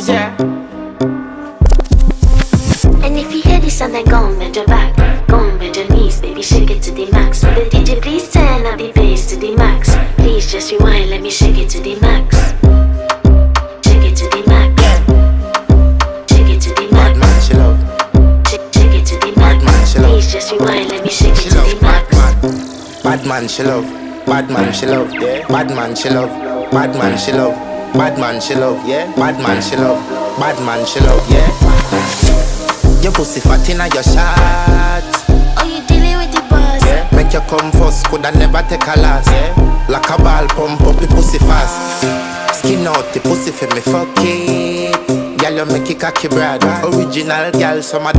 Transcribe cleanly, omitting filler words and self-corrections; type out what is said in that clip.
Is there? And if you hear this and then go on bend your back, go on bend your knees, baby shake it to the max. Will the DJ please turn up the bass to the max? Please just rewind, let me shake it to the max. Shake it to the max. Shake it to the max. Bad man, she love. Shake it to the max. Bad man, she love. Please just rewind, let me shake it She to love. the max. Bad man, she love. Bad man, she love. Yeah. Bad man, she love. Bad man, she love. Bad man, she love. Yeah. Bad man, she love. Bad man, she love. Yeah. Your pussy fat inna your shot. Oh, you dealing with the boss? Yeah. Make you come first, coulda never take a last. Yeah. Like a ball, pump up the pussy fast. Skin out the pussy for me, fuck it. Girl, you make it cocky, brother. Original girl, some of them